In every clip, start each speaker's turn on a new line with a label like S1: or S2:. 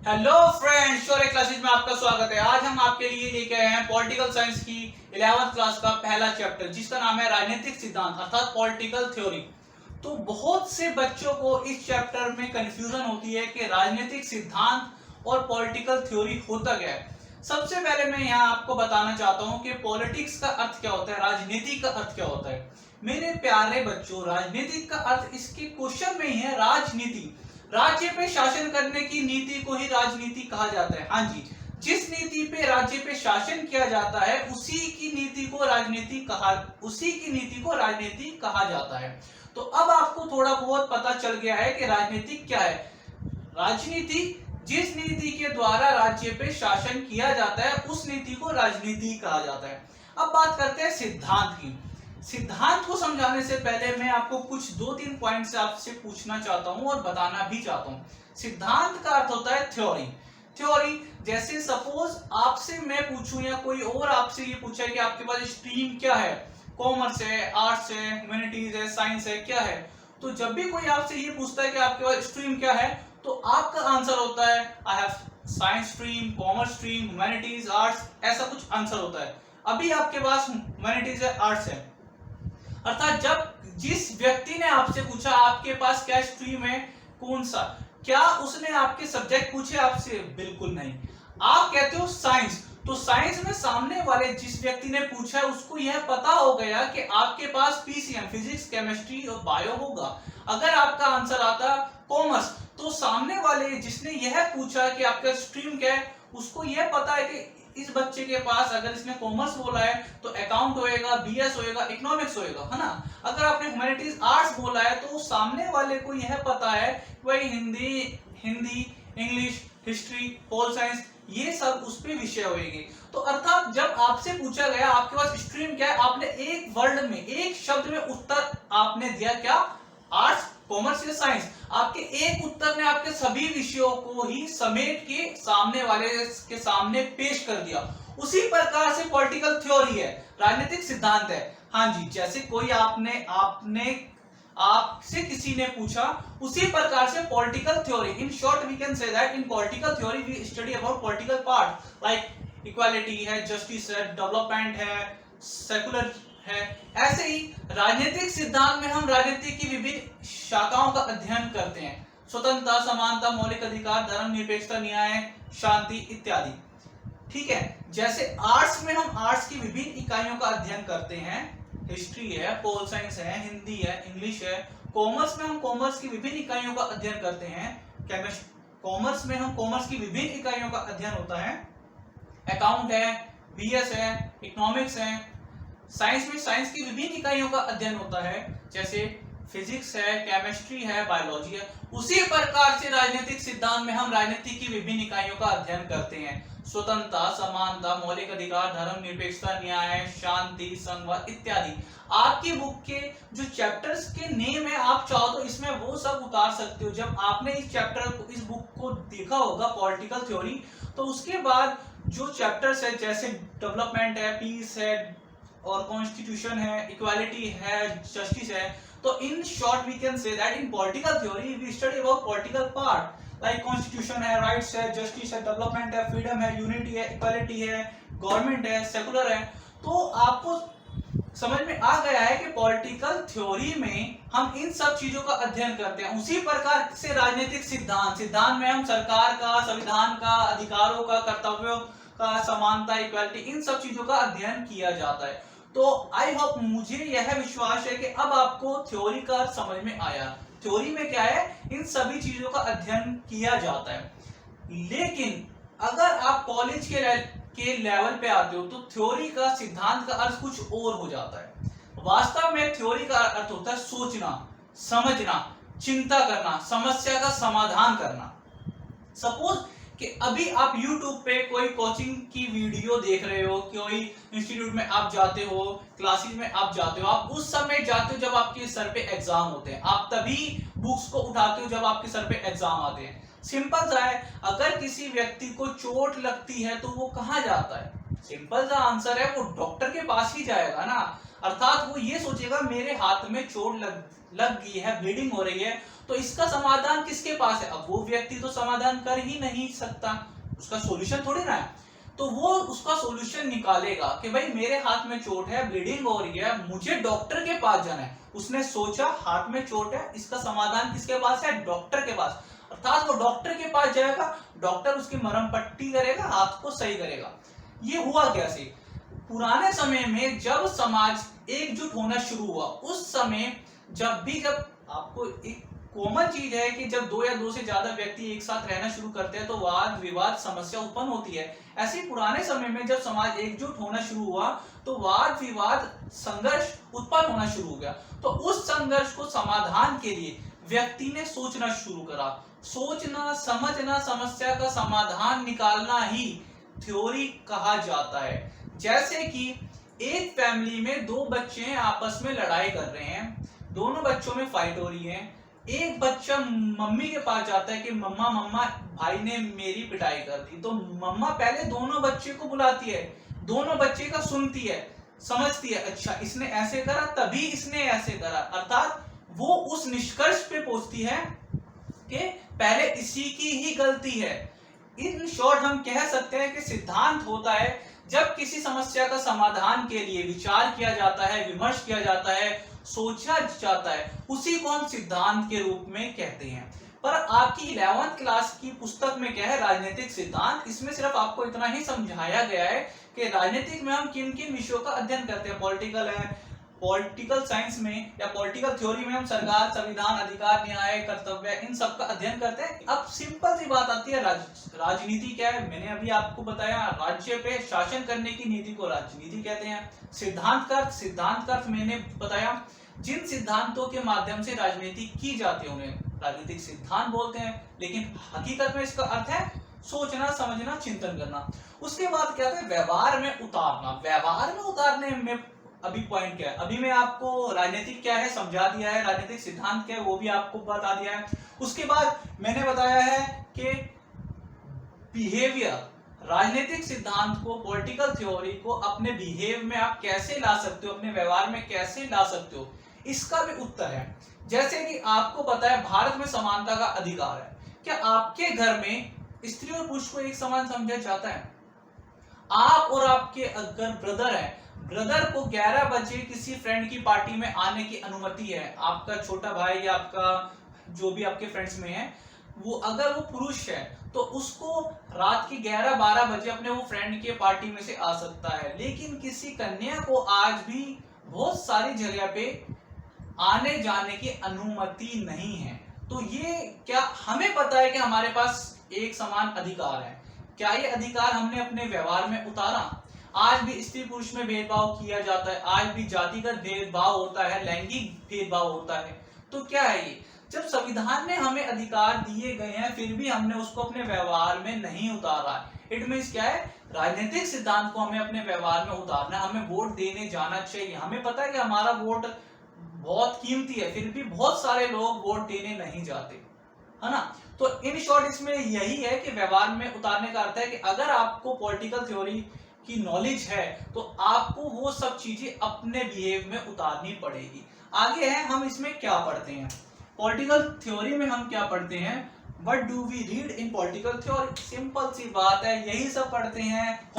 S1: Hello friends, शौर्य classes में आपका स्वागत है। आज हम आपके लिए लेके आए हैं पॉलिटिकल साइंस की 11वीं क्लास का पहला चैप्टर, जिसका नाम है राजनीतिक सिद्धांत अर्थात पॉलिटिकल थ्योरी। तो बहुत से बच्चों को इस चैप्टर में कंफ्यूजन होती है कि राजनीतिक सिद्धांत और पॉलिटिकल थ्योरी होता क्या है। सबसे पहले मैं यहाँ आपको बताना चाहता हूँ कि पॉलिटिक्स का अर्थ क्या होता है, राजनीति का अर्थ क्या होता है। मेरे प्यारे बच्चों, राजनीतिक का अर्थ इसके क्वेश्चन में ही है राजनीति। राज्य पे शासन करने की नीति को ही राजनीति कहा जाता है। हाँ जी, जिस नीति पे राज्य पे शासन किया जाता है उसी की नीति को राजनीति कहा जाता है। तो अब आपको थोड़ा बहुत पता चल गया है कि राजनीति क्या है। राजनीति जिस नीति के द्वारा राज्य पे शासन किया जाता है उस नीति को राजनीति कहा जाता है। अब बात करते हैं सिद्धांत की। सिद्धांत को समझाने से पहले मैं आपको कुछ दो तीन पॉइंट से आपसे पूछना चाहता हूं और बताना भी चाहता हूं। सिद्धांत का अर्थ होता है थ्योरी। थ्योरी जैसे सपोज आपसे मैं पूछूं या कोई और आपसे ये पूछा है कि आपके पास स्ट्रीम क्या है, कॉमर्स है, आर्ट्स है, ह्यूमैनिटीज है, साइंस है, क्या है। तो जब भी कोई आपसे ये पूछता है कि आपके पास स्ट्रीम क्या है, तो आपका आंसर होता है I have science stream, commerce stream, humanities, arts, ऐसा कुछ आंसर होता है। अभी आपके पास ह्यूमैनिटीज है, आर्ट्स है, अर्थात जब जिस व्यक्ति ने आपसे पूछा आपके पास क्या स्ट्रीम है, कौन सा, क्या उसने आपके सब्जेक्ट पूछे आपसे? बिल्कुल नहीं। आप कहते हो साइंस, तो साइंस में सामने वाले जिस व्यक्ति ने पूछा है उसको यह पता हो गया कि आपके पास पीसीएम, फिजिक्स, केमिस्ट्री और बायो होगा। अगर आपका आंसर आता कॉमर्स, तो सामने वाले जिसने यह पूछा कि आपका स्ट्रीम क्या है उसको यह पता है कि इस बच्चे के पास अगर इसने कॉमर्स बोला है तो अकाउंट होएगा, बीएस होएगा, इकोनॉमिक्स होएगा, है ना। अगर आपने ह्यूमैनिटीज आर्ट्स बोला है तो सामने वाले को यह पता है कि भाई Hindi, English, history, pol science, ये सब उस पे विषय होएंगे। तो अर्थात जब आपसे पूछा गया आपके पास स्ट्रीम क्या है, आपने एक वर्ड में, एक शब्द में उत्तर आपने दिया क्या, आर्ट्स, कॉमर्स या साइंस। आपके एक उत्तर ने आपके सभी विषयों को ही समेट के सामने वाले के सामने पेश कर दिया। उसी प्रकार से पॉलिटिकल थ्योरी है, राजनीतिक सिद्धांत है। हाँ जी, जैसे कोई आपसे किसी ने पूछा, उसी प्रकार से political theory. In short we can say that in political theory we study about political part like equality है, जस्टिस है, डेवलपमेंट है, सेकुलर है। ऐसे ही राजनीतिक सिद्धांत में हम राजनीति की विभिन्न शाखाओं का अध्ययन करते हैं, स्वतंत्रता, समानता, मौलिक अधिकार, धर्मनिरपेक्षता, न्याय, शांति इत्यादि। ठीक है। जैसे आर्ट्स में हम आर्ट्स की विभिन्न इकाइयों का अध्ययन करते हैं, हिस्ट्री है, पोल साइंस है, हिंदी है, इंग्लिश है। कॉमर्स में हम कॉमर्स की विभिन्न इकाइयों का अध्ययन करते हैं, कॉमर्स में हम कॉमर्स की विभिन्न इकाइयों का अध्ययन होता है, अकाउंट है, बीएस है, इकोनॉमिक्स है। साइंस में साइंस की विभिन्न इकाइयों का अध्ययन होता है, जैसे फिजिक्स है, केमिस्ट्री है, बायोलॉजी है। उसी प्रकार से राजनीतिक सिद्धांत में हम राजनीति की विभिन्न इकाइयों का अध्ययन करते हैं, स्वतंत्रता, समानता, मौलिक अधिकार, धर्मनिरपेक्षता, न्याय, शांति, संघवाद इत्यादि। आपकी बुक के जो चैप्टर्स के नेम है, आप चाहो तो इसमें वो सब उतार सकते हो। जब आपने इस चैप्टर को, इस बुक को देखा होगा पॉलिटिकल थ्योरी, तो उसके बाद जो चैप्टर्स है जैसे डेवलपमेंट है, पीस है और कॉन्स्टिट्यूशन है, इक्वालिटी है, जस्टिस है। तो in short we can say that in political theory we study about political part like constitution है, राइट्स है, जस्टिस है, डेवलपमेंट है, फ्रीडम है, यूनिटी है, इक्वालिटी है, गवर्नमेंट है, सेकुलर है। तो आपको समझ में आ गया है कि पॉलिटिकल थ्योरी में हम इन सब चीजों का अध्ययन करते हैं। उसी प्रकार से राजनीतिक सिद्धांत में हम सरकार का, संविधान का, अधिकारों का, कर्तव्यों का, समानता, इक्वालिटी, इन सब चीजों का अध्ययन किया जाता है। तो आई होप, मुझे यह विश्वास है कि अब आपको थ्योरी का समझ में आया। थ्योरी में क्या है, इन सभी चीजों का अध्ययन किया जाता है। लेकिन अगर आप कॉलेज के लेवल पे आते हो तो थ्योरी का, सिद्धांत का अर्थ कुछ और हो जाता है। वास्तव में थ्योरी का अर्थ होता है सोचना, समझना, चिंता करना, समस्या का समाधान करना। सपोज कि अभी आप YouTube पे कोई कोचिंग की वीडियो देख रहे हो, कोई इंस्टीट्यूट में आप जाते हो, क्लासेस में आप जाते हो, आप उस समय जाते हो जब आपके सर पे एग्जाम होते हैं। आप तभी बुक्स को उठाते हो जब आपके सर पे एग्जाम आते हैं। सिंपल सा है, अगर किसी व्यक्ति को चोट लगती है तो वो कहाँ जाता है? सिंपल सा आंसर है, वो डॉक्टर के पास ही जाएगा ना। अर्थात वो ये सोचेगा मेरे हाथ में चोट लग गई है, ब्लीडिंग हो रही है, तो इसका समाधान किसके पास है? अब वो व्यक्ति तो समाधान कर ही नहीं सकता, उसका सॉल्यूशन थोड़ी ना है, तो वो उसका सॉल्यूशन निकालेगा कि भाई मेरे हाथ में चोट है, ब्लीडिंग हो रही है, मुझे डॉक्टर के पास जाना है। उसने सोचा हाथ में चोट है, इसका समाधान किसके पास है? डॉक्टर के पास। अर्थात वो डॉक्टर के पास जाएगा, डॉक्टर उसकी मरहम पट्टी करेगा, हाथ को सही करेगा। ये हुआ कैसे? पुराने समय में जब समाज एकजुट होना शुरू हुआ, उस समय जब आपको एक कॉमन चीज है कि जब दो या दो से ज्यादा व्यक्ति एक साथ रहना शुरू करते हैं तो वाद विवाद समस्या उत्पन्न होती है। ऐसे पुराने समय में जब समाज एकजुट होना शुरू हुआ तो वाद विवाद संघर्ष उत्पन्न होना शुरू हो गया। तो उस संघर्ष को समाधान के लिए व्यक्ति ने सोचना शुरू करा। सोचना, समझना, समस्या का समाधान निकालना ही थ्योरी कहा जाता है। जैसे कि एक फैमिली में दो बच्चे आपस में लड़ाई कर रहे हैं, दोनों बच्चों में फाइट हो रही है। एक बच्चा मम्मी के पास जाता है कि मम्मा मम्मा भाई ने मेरी पिटाई कर दी, तो मम्मा पहले दोनों बच्चे को बुलाती है, दोनों बच्चे का सुनती है, समझती है, अच्छा इसने ऐसे करा तभी इसने ऐसे करा। अर्थात वो उस निष्कर्ष पे पहुंचती है कि पहले इसी की ही गलती है। इन शॉर्ट हम कह सकते हैं कि सिद्धांत होता है जब किसी समस्या का समाधान के लिए विचार किया जाता है, विमर्श किया जाता है, सोचा जाता है, उसी को हम सिद्धांत के रूप में कहते हैं। पर आपकी 11th क्लास की पुस्तक में क्या है? राजनीतिक सिद्धांत। इसमें सिर्फ आपको इतना ही समझाया गया है कि राजनीतिक में हम किन किन विषयों का अध्ययन करते हैं। पॉलिटिकल है, पॉलिटिकल साइंस में या पॉलिटिकल थ्योरी में हम सरकार, संविधान, अधिकार, न्याय, कर्तव्य, इन सब का अध्ययन करते हैं। अब सिंपल सी बात आती है, राजनीति क्या है? मैंने अभी आपको बताया, राज्य पे शासन करने की नीति को राजनीति कहते हैं। सिद्धांत का अर्थ मैंने बताया, जिन सिद्धांतों के माध्यम से राजनीति की जाती है उन्हें राजनीतिक सिद्धांत बोलते हैं। लेकिन हकीकत में इसका अर्थ है सोचना, समझना, चिंतन करना। उसके बाद क्या है? व्यवहार में उतारना। व्यवहार में उतारने में अभी पॉइंट क्या है? अभी मैं आपको राजनीतिक क्या है समझा दिया है, राजनीतिक सिद्धांत क्या है वो भी आपको बता दिया है। उसके बाद मैंने बताया है कि बिहेवियर, राजनीतिक सिद्धांत को, पॉलिटिकल थ्योरी को अपने बिहेव में आप कैसे ला सकते हो, अपने व्यवहार में कैसे ला सकते हो, इसका भी उत्तर है। जैसे कि आपको पता है भारत में समानता का अधिकार है। क्या आपके घर में स्त्री और पुरुष को एक समान समझा जाता है? आप और आपके अगर ब्रदर है, ब्रदर को 11 बजे किसी फ्रेंड की पार्टी में आने की अनुमति है, आपका छोटा भाई या आपका जो भी आपके फ्रेंड्स में है, वो अगर वो पुरुष है तो उसको रात के 11-12 बजे अपने वो फ्रेंड के पार्टी में से आ सकता है। लेकिन किसी कन्या को आज भी बहुत सारी जगह पे आने जाने की अनुमति नहीं है। तो ये क्या हमें पता है कि हमारे पास एक समान अधिकार है? क्या ये अधिकार हमने अपने व्यवहार में उतारा? आज भी स्त्री पुरुष में भेदभाव किया जाता है, आज भी जातिगत भेदभाव होता है, लैंगिक भेदभाव होता है। तो क्या है ये? जब संविधान ने हमें अधिकार दिए गए हैं फिर भी हमने उसको अपने व्यवहार में नहीं उतारा। इट मींस क्या है? राजनीतिक सिद्धांत को हमें अपने व्यवहार में उतारना। हमें वोट देने जाना चाहिए, हमें पता है कि हमारा वोट बहुत कीमती है, फिर भी बहुत सारे लोग वोट देने नहीं जाते, है ना। तो इन शॉर्ट इसमें यही है कि व्यवहार में उतारने का अर्थ है कि अगर आपको पॉलिटिकल थ्योरी की नॉलेज है तो आपको वो सब चीजें अपने बिहेव में उतारनी पड़ेगी। आगे है हम इसमें क्या पढ़ते हैं, पॉलिटिकल थ्योरी में हम क्या पढ़ते हैं, what do we read in political theory. Simple सी बात है, यही सब पढ़ते हैं।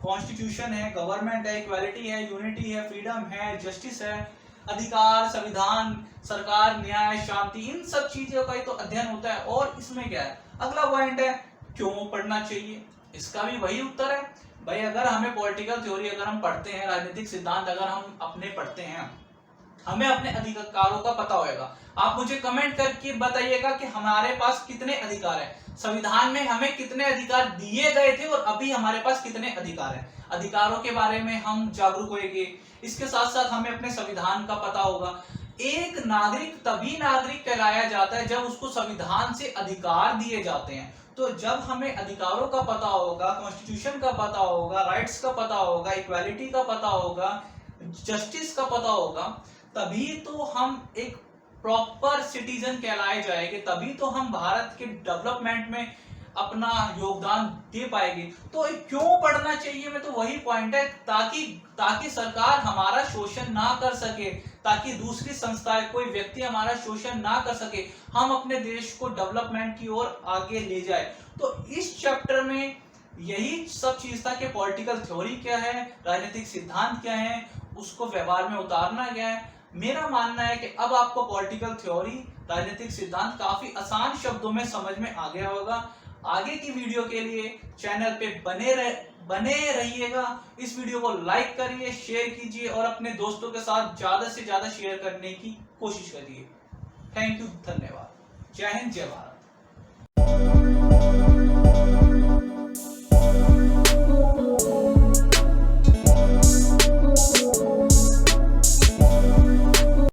S1: कॉन्स्टिट्यूशन है, गवर्नमेंट है, इक्वालिटी है, यूनिटी है, फ्रीडम है, जस्टिस है, अधिकार, संविधान, सरकार, न्याय, शांति, इन सब चीजों का ही तो अध्ययन होता है। और इसमें क्या है? अगला पॉइंट है क्यों पढ़ना चाहिए, इसका भी वही उत्तर है। भाई अगर हमें पॉलिटिकल थ्योरी अगर हम पढ़ते हैं, राजनीतिक सिद्धांत अगर हम अपने पढ़ते हैं, हमें अपने अधिकारों का पता होगा। आप मुझे कमेंट करके बताइएगा कि हमारे पास कितने अधिकार है, संविधान में हमें कितने अधिकार दिए गए थे और अभी हमारे पास कितने अधिकार है। अधिकारों के बारे में हम जागरूक होंगे, इसके साथ साथ हमें अपने संविधान का पता होगा। एक नागरिक तभी नागरिक कहलाया जाता है जब उसको संविधान से अधिकार दिए जाते हैं। तो जब हमें अधिकारों का पता होगा, कॉन्स्टिट्यूशन का पता होगा, राइट्स का पता होगा, इक्वालिटी का पता होगा, जस्टिस का पता होगा, तभी तो हम एक प्रॉपर सिटीजन कहलाए जाएंगे, तभी तो हम भारत के डेवलपमेंट में अपना योगदान दे पाएंगे। तो क्यों पढ़ना चाहिए में तो वही पॉइंट है, ताकि सरकार हमारा शोषण ना कर सके, ताकि दूसरी संस्थाएं, कोई व्यक्ति हमारा शोषण ना कर सके, हम अपने देश को डेवलपमेंट की ओर आगे ले जाए। तो इस चैप्टर में यही सब चीज था कि पॉलिटिकल थ्योरी क्या है, राजनीतिक सिद्धांत क्या है, उसको व्यवहार में उतारना गया है। मेरा मानना है कि अब आपको पॉलिटिकल थ्योरी, राजनीतिक सिद्धांत काफी आसान शब्दों में समझ में आ गया होगा। आगे की वीडियो के लिए चैनल पे बने रहिएगा। इस वीडियो को लाइक करिए, शेयर कीजिए और अपने दोस्तों के साथ ज्यादा से ज्यादा शेयर करने की कोशिश करिए। थैंक यू, धन्यवाद। जय हिंद, जय भारत।